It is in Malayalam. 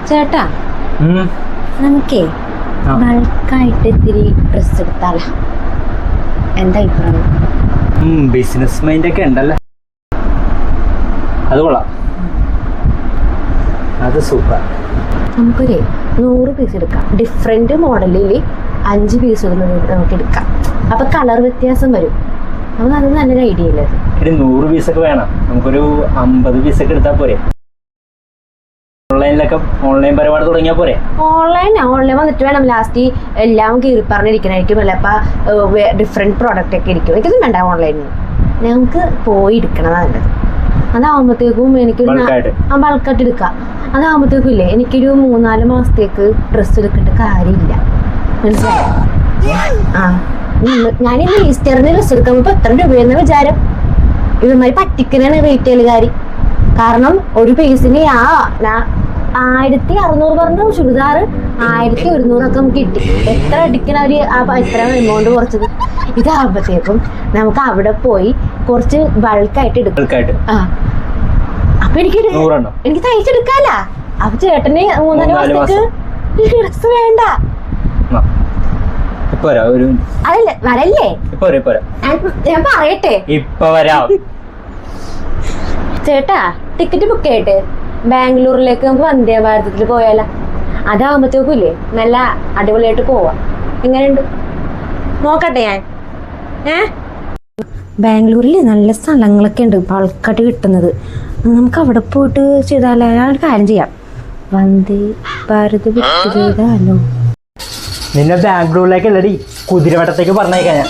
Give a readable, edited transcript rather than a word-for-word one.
ചേട്ടാ നമുക്കേ ബൾക്കായിട്ട് ഇത്തിരി ഡ്രസ് എടുത്താലോ? എന്താ അഭിപ്രായം? ബിസിനസ് മൈൻഡ് ഒക്കെ ഉണ്ടല്ലോ, അത് കൊള്ളാം, അത് സൂപ്പർ. നമുക്കൊരു 100 പീസ് എടുക്കാം. ഡിഫറെന്റ് മോഡലിൽ 5 പീസ് നമുക്ക് എടുക്കാം. അപ്പൊ കളർ വ്യത്യാസം വരും. അപ്പൊ അത് നല്ലൊരു ഐഡിയ അല്ലേ? 100 പീസൊക്കെ വേണം, നമുക്കൊരു 50 പീസൊക്കെ എടുത്താൽ പോരെ? ഓൺലൈനിലൊക്കെ ഓൺലൈൻ പരിപാടി തുടങ്ങിയാൽ പോരെ? ഓൺലൈൻ വന്നിട്ട് വേണം ലാസ്റ്റ് എല്ലാം കീറി പറഞ്ഞിരിക്കണായിരിക്കും അല്ലേ? അപ്പൊ ഡിഫറെന്റ് പ്രോഡക്റ്റ് ഒക്കെ ഇരിക്കും. എനിക്കൊന്നും വേണ്ട ഓൺലൈനിൽ, ഞങ്ങൾക്ക് പോയി എടുക്കണതാണ് നല്ലത്. അതാവുമ്പോഴത്തേക്കും എനിക്കൊരു ബൾക്കായിട്ട് എടുക്കാം. അതാവുമ്പോഴത്തേക്കും ഇല്ലേ എനിക്കൊരു 3-4 മാസത്തേക്ക് ഡ്രസ്സ് എടുക്കേണ്ട കാര്യമില്ല, മനസ്സിലായോ? ഞാനിന്ന് ഈസ്റ്ററിന് ഡ്രസ്സ് എടുക്കുമ്പോൾ ഇപ്പൊ എത്ര രൂപയെന്ന വിചാരം? ഇവന്മാര് പറ്റിക്കനാണ് റീറ്റെയിലുകാർ. കാരണം ഒരു പീസിന് 1600 പറഞ്ഞ ചുരിദാർ 1100 ഒക്കെ നമുക്ക് കിട്ടി. എത്ര അടിക്കണ അവര് എത്ര എമൗണ്ട് കുറച്ചത്? ഇതാകുമ്പോഴത്തേക്കും നമുക്ക് അവിടെ പോയി കുറച്ച് ബൾക്കായിട്ട് എടുക്കും. അപ്പൊ എനിക്ക് തയ്ച്ചെടുക്കാല. അപ്പൊ ചേട്ടന് 3-4 മാസത്തേക്ക് ഡ്രസ് വേണ്ട. അതല്ലേ വരല്ലേ? ഞാൻ പറയട്ടെ, ചേട്ടാ ടിക്കറ്റ് ബുക്ക് ചെയ്യട്ടെ. ബാംഗ്ലൂരിലേക്ക് നമുക്ക് വന്ദേ ഭാരതത്തിൽ പോയാലോ? അതാകുമ്പോഴത്തേക്കും ഇല്ലേ നല്ല അടിപൊളിയായിട്ട് പോവാം. എങ്ങനെയുണ്ട് നോക്കട്ടെ ഞാൻ. ബാംഗ്ലൂരിൽ നല്ല സ്ഥലങ്ങളൊക്കെ ഉണ്ട് ബൾക്കായിട്ട് കിട്ടുന്നത്. നമുക്ക് അവിടെ പോയിട്ട് ചെയ്താലോ? ഞാനൊരു കാര്യം ചെയ്യാം, വന്ദേ ഭാരത് ബുക്ക് ചെയ്താലോ? നിന്നെ ബാംഗ്ലൂരിലേക്ക് അല്ലടി, കുതിരവട്ടത്തേക്ക് പറഞ്ഞേക്കാൻ ഞാൻ.